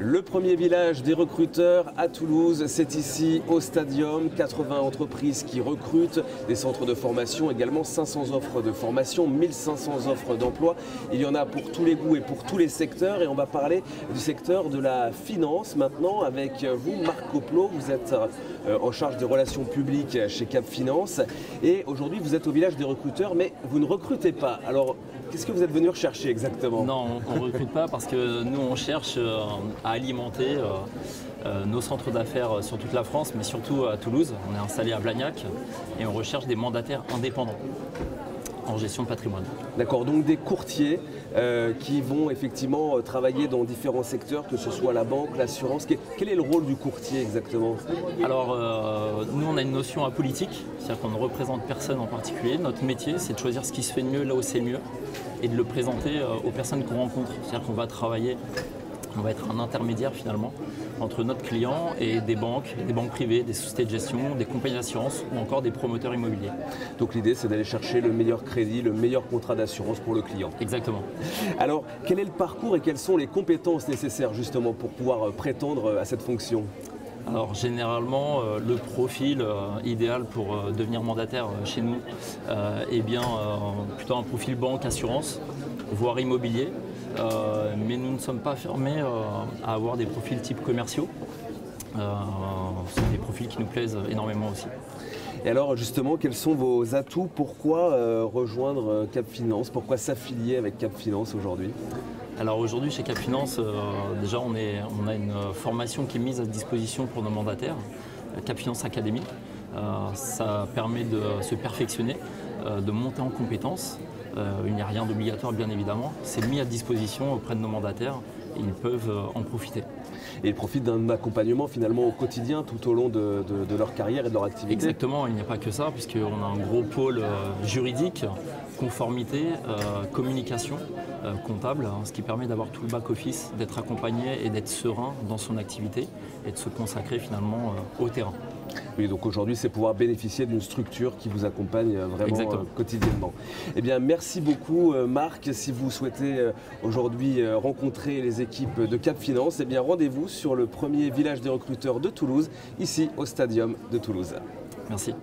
Le premier village des recruteurs à Toulouse, c'est ici au Stadium. 80 entreprises qui recrutent, des centres de formation, également 500 offres de formation, 1500 offres d'emploi. Il y en a pour tous les goûts et pour tous les secteurs. Et on va parler du secteur de la finance maintenant avec vous, Marc Coplot. Vous êtes en charge des relations publiques chez Cap Finance. Et aujourd'hui, vous êtes au village des recruteurs, mais vous ne recrutez pas. Alors, qu'est-ce que vous êtes venu rechercher exactement? Non, on ne recrute pas parce que nous, on cherche à alimenter nos centres d'affaires sur toute la France, mais surtout à Toulouse. On est installé à Blagnac et on recherche des mandataires indépendants en gestion de patrimoine. D'accord, donc des courtiers qui vont effectivement travailler dans différents secteurs, que ce soit la banque, l'assurance. Quel est le rôle du courtier exactement? Alors, nous, on a une notion apolitique, c'est-à-dire qu'on ne représente personne en particulier. Notre métier, c'est de choisir ce qui se fait de mieux là où c'est le mieux et de le présenter aux personnes qu'on rencontre. C'est-à-dire qu'on va travailler, on va être un intermédiaire finalement entre notre client et des banques privées, des sociétés de gestion, des compagnies d'assurance ou encore des promoteurs immobiliers. Donc l'idée, c'est d'aller chercher le meilleur crédit, le meilleur contrat d'assurance pour le client. Exactement. Alors, quel est le parcours et quelles sont les compétences nécessaires justement pour pouvoir prétendre à cette fonction? Alors généralement, le profil idéal pour devenir mandataire chez nous est bien plutôt un profil banque, assurance, voire immobilier. Mais nous ne sommes pas fermés à avoir des profils type commerciaux. C'est des profils qui nous plaisent énormément aussi. Et alors justement, quels sont vos atouts? Pourquoi rejoindre Cap Finance? Pourquoi s'affilier avec Cap Finance aujourd'hui? Alors aujourd'hui chez Cap Finance, déjà on a une formation qui est mise à disposition pour nos mandataires, Cap Finance Academy. Ça permet de se perfectionner, de monter en compétences. Il n'y a rien d'obligatoire bien évidemment, c'est mis à disposition auprès de nos mandataires et ils peuvent en profiter. Et ils profitent d'un accompagnement finalement au quotidien tout au long de leur carrière et de leur activité. Exactement, il n'y a pas que ça puisqu'on a un gros pôle juridique, conformité, communication, comptable, ce qui permet d'avoir tout le back-office, d'être accompagné et d'être serein dans son activité et de se consacrer finalement au terrain. Oui, donc aujourd'hui, c'est pouvoir bénéficier d'une structure qui vous accompagne vraiment quotidiennement. Eh bien, merci beaucoup Marc. Si vous souhaitez aujourd'hui rencontrer les équipes de Cap Finance, eh bien rendez-vous sur le premier village des recruteurs de Toulouse, ici au Stadium de Toulouse. Merci.